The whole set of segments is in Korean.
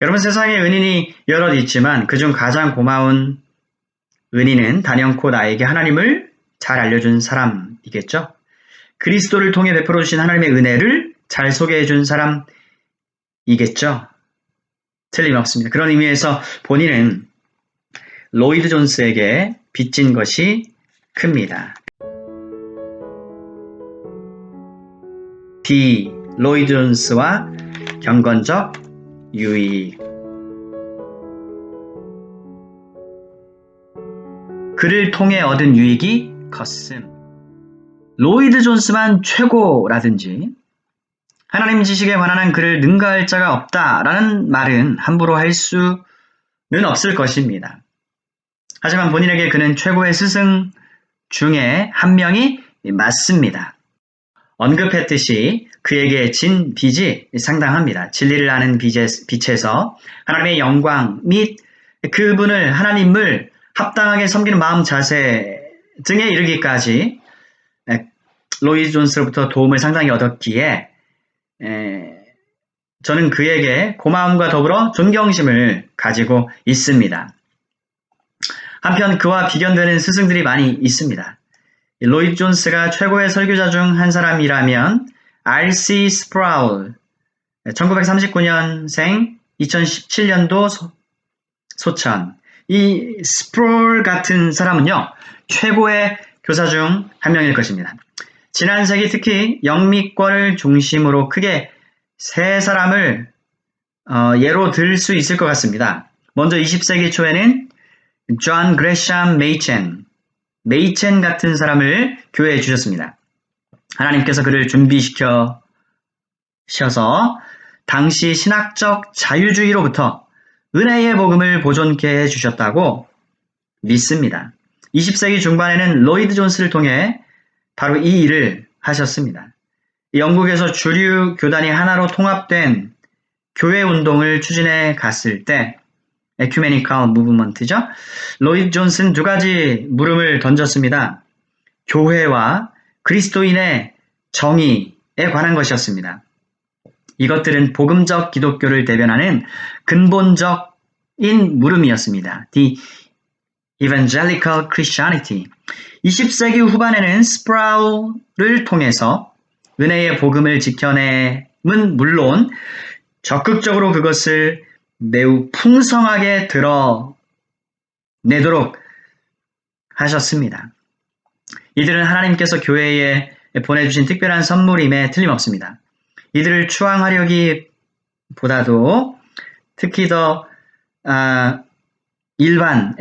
여러분 세상에 은인이 여럿 있지만 그중 가장 고마운 은인은 단연코 나에게 하나님을 잘 알려준 사람이겠죠. 그리스도를 통해 베풀어 주신 하나님의 은혜를 잘 소개해 준 사람이겠죠. 틀림없습니다. 그런 의미에서 본인은 로이드 존스에게 빚진 것이 큽니다. B. 로이드 존스와 경건적 유익. 그를 통해 얻은 유익이 컸음. 로이드 존스만 최고라든지 하나님 지식에 관한 한 그를 능가할 자가 없다라는 말은 함부로 할 수는 없을 것입니다. 하지만 본인에게 그는 최고의 스승 중에 한 명이 맞습니다. 언급했듯이 그에게 진 빚이 상당합니다. 진리를 아는 빛에서 하나님의 영광 및 그분을 하나님을 합당하게 섬기는 마음 자세 등에 이르기까지 로이드 존스로부터 도움을 상당히 얻었기에 저는 그에게 고마움과 더불어 존경심을 가지고 있습니다. 한편 그와 비견되는 스승들이 많이 있습니다. 로이드 존스가 최고의 설교자 중 한 사람이라면 R.C. 스프라울 1939년생 2017년도 소천. 이 스프라울 같은 사람은요, 최고의 교사 중 한 명일 것입니다. 지난 세기 특히 영미권을 중심으로 크게 세 사람을 예로 들 수 있을 것 같습니다. 먼저 20세기 초에는 존 그레샴 메이첸 같은 사람을 교회에 주셨습니다. 하나님께서 그를 준비시켜셔서 당시 신학적 자유주의로부터 은혜의 복음을 보존케 해주셨다고 믿습니다. 20세기 중반에는 로이드 존스를 통해 바로 이 일을 하셨습니다. 영국에서 주류 교단이 하나로 통합된 교회 운동을 추진해 갔을 때 에큐메니컬 무브먼트죠. 로이드 존스는 두 가지 물음을 던졌습니다. 교회와 그리스도인의 정의에 관한 것이었습니다. 이것들은 복음적 기독교를 대변하는 근본적인 물음이었습니다. The Evangelical Christianity. 20세기 후반에는 스프라울을 통해서 은혜의 복음을 지켜내면 물론 적극적으로 그것을 매우 풍성하게 드러내도록 하셨습니다. 이들은 하나님께서 교회에 보내주신 특별한 선물임에 틀림없습니다. 이들을 추앙하려기보다도 특히 더 일반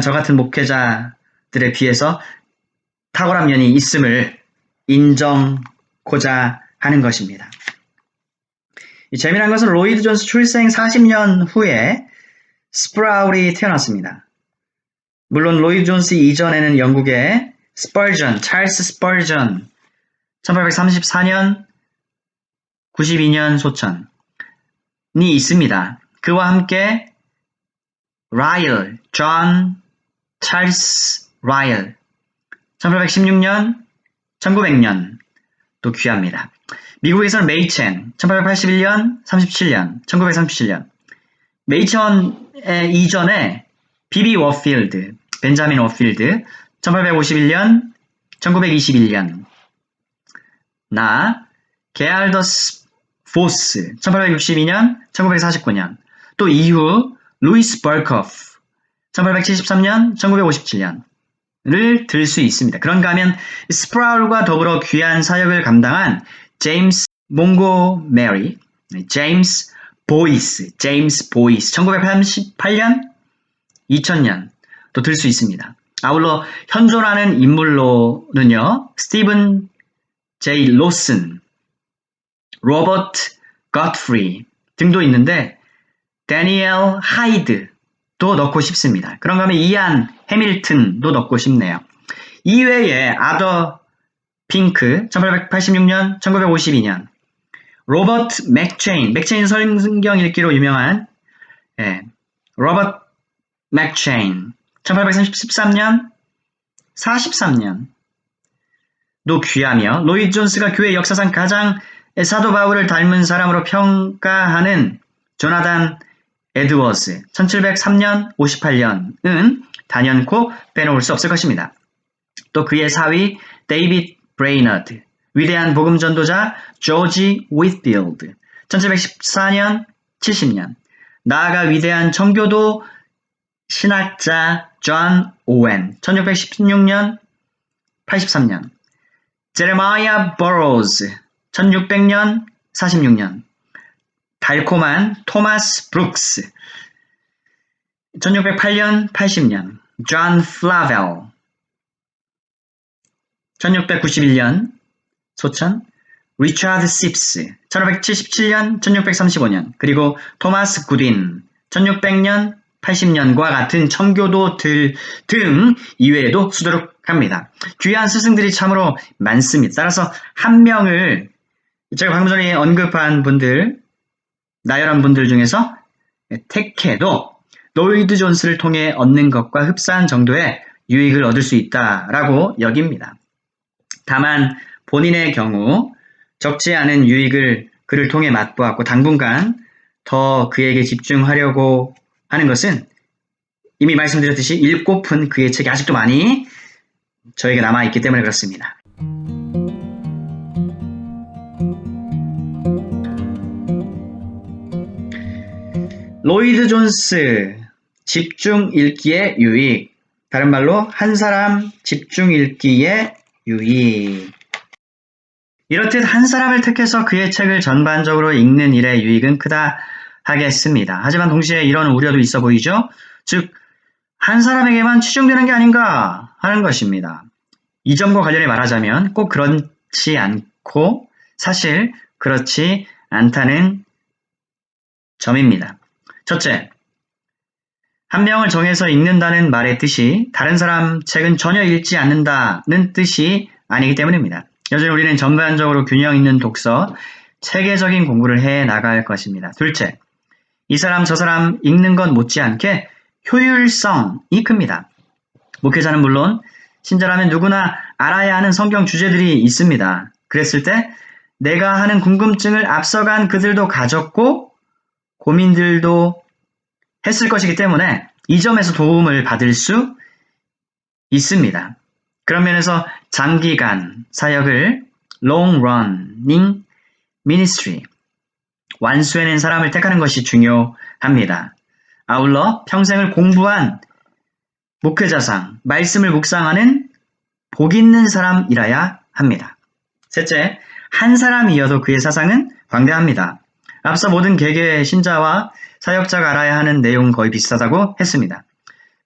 저 같은 목회자들에 비해서 탁월한 면이 있음을 인정하고자 하는 것입니다. 재미난 것은 로이드 존스 출생 40년 후에 스프라울이 태어났습니다. 물론 로이드 존스 이전에는 영국의 찰스 스펄전 1834년 92년 소천이 있습니다. 그와 함께 존 찰스 라일 1816년 1900년 또 귀합니다. 미국에서는 메이첸 1881년 37년 1937년 메이첸의 이전에 벤자민 워필드 1851년 1921년 게알더스 포스 1862년 1949년 또 이후 루이스 벌커프 1873년 1957년을 들 수 있습니다. 그런가 하면 스프라울과 더불어 귀한 사역을 감당한 제임스 몽고메리, 제임스 보이스 1988년 2000년 또 들 수 있습니다. 아울러 현존하는 인물로는요, 스티븐 제이 로슨, 로버트 갓프리 등도 있는데 데니엘 하이드도 넣고 싶습니다. 그런가 하면 이안 해밀턴도 넣고 싶네요. 이외에 아더 핑크 1886년 1952년 로버트 맥체인 성경 읽기로 유명한 로버트 맥체인 1813년 43년도 귀하며 로이드 존스가 교회 역사상 가장 사도 바울을 닮은 사람으로 평가하는 조나단 에드워즈 1703년 58년은 단연코 빼놓을 수 없을 것입니다. 또 그의 사위 데이빗 브레이너드, 위대한 복음 전도자 조지 휘트필드 1714년 70년, 나아가 위대한 청교도 신학자 존 오웬 1616년 83년, 제레마이아 버로우즈 1600년 46년, 달콤한 토마스 브룩스 1608년 80년, 존 플라벨 1691년 소천, 리차드 십스 1577년 1635년, 그리고 토마스 굿윈 1600년 80년과 같은 청교도들 등 이외에도 수두룩합니다. 귀한 스승들이 참으로 많습니다. 따라서 한 명을 제가 방금 전에 언급한 분들, 나열한 분들 중에서 택해도 로이드 존스를 통해 얻는 것과 흡사한 정도의 유익을 얻을 수 있다라고 여깁니다. 다만 본인의 경우 적지 않은 유익을 그를 통해 맛보았고 당분간 더 그에게 집중하려고 하는 것은 이미 말씀드렸듯이 읽고픈 그의 책이 아직도 많이 저에게 남아있기 때문에 그렇습니다. 로이드 존스 집중 읽기의 유익, 다른 말로 한 사람 집중 읽기의 유익. 이렇듯 한 사람을 택해서 그의 책을 전반적으로 읽는 일의 유익은 크다 하겠습니다. 하지만 동시에 이런 우려도 있어 보이죠? 즉, 한 사람에게만 치중되는 게 아닌가 하는 것입니다. 이 점과 관련해 말하자면 꼭 그렇지 않고 사실 그렇지 않다는 점입니다. 첫째, 한 명을 정해서 읽는다는 말의 뜻이 다른 사람 책은 전혀 읽지 않는다는 뜻이 아니기 때문입니다. 여전히 우리는 전반적으로 균형 있는 독서, 체계적인 공부를 해 나갈 것입니다. 둘째, 이 사람 저 사람 읽는 것 못지않게 효율성이 큽니다. 목회자는 물론 신자라면 누구나 알아야 하는 성경 주제들이 있습니다. 그랬을 때 내가 하는 궁금증을 앞서간 그들도 가졌고 고민들도 했을 것이기 때문에 이 점에서 도움을 받을 수 있습니다. 그런 면에서 장기간 사역을 long running ministry, 완수해낸 사람을 택하는 것이 중요합니다. 아울러 평생을 공부한 목회자상, 말씀을 묵상하는 복 있는 사람이라야 합니다. 셋째, 한 사람이어도 그의 사상은 광대합니다. 앞서 모든 개개의 신자와 사역자가 알아야 하는 내용은 거의 비슷하다고 했습니다.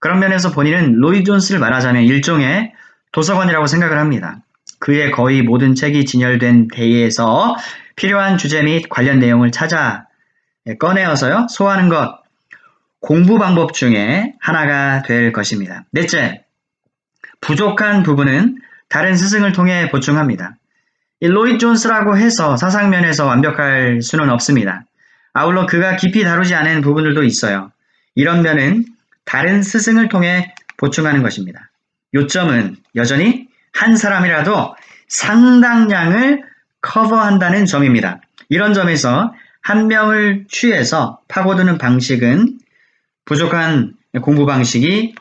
그런 면에서 본인은 로이드 존스를 말하자면 일종의 도서관이라고 생각을 합니다. 그의 거의 모든 책이 진열된 대에서 필요한 주제 및 관련 내용을 찾아 꺼내어서요, 소화하는 것, 공부 방법 중에 하나가 될 것입니다. 넷째, 부족한 부분은 다른 스승을 통해 보충합니다. 이 로이드 존스라고 해서 사상면에서 완벽할 수는 없습니다. 아울러 그가 깊이 다루지 않은 부분들도 있어요. 이런 면은 다른 스승을 통해 보충하는 것입니다. 요점은 여전히 한 사람이라도 상당량을 커버한다는 점입니다. 이런 점에서 한 명을 취해서 파고드는 방식은 부족한 공부 방식이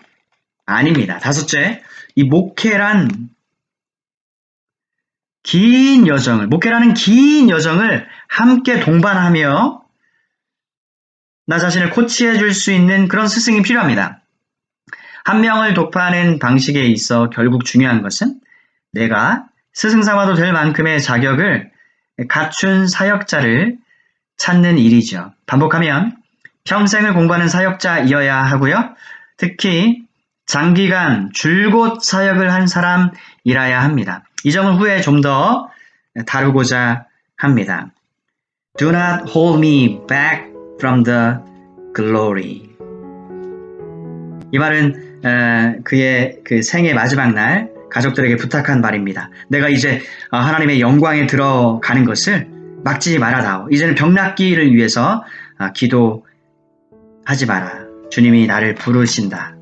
아닙니다. 다섯째, 이 목회라는 긴 여정을 함께 동반하며 나 자신을 코치해 줄 수 있는 그런 스승이 필요합니다. 한 명을 독파하는 방식에 있어 결국 중요한 것은 내가 스승 삼아도 될 만큼의 자격을 갖춘 사역자를 찾는 일이죠. 반복하면 평생을 공부하는 사역자이어야 하고요. 특히 장기간 줄곧 사역을 한 사람이라야 합니다. 이 점은 후에 좀 더 다루고자 합니다. Do not hold me back from the glory. 이 말은 그의 그 생애 마지막 날 가족들에게 부탁한 말입니다. 내가 이제 하나님의 영광에 들어가는 것을 막지 말아다오. 이제는 병낫기를 위해서 기도하지 마라. 주님이 나를 부르신다.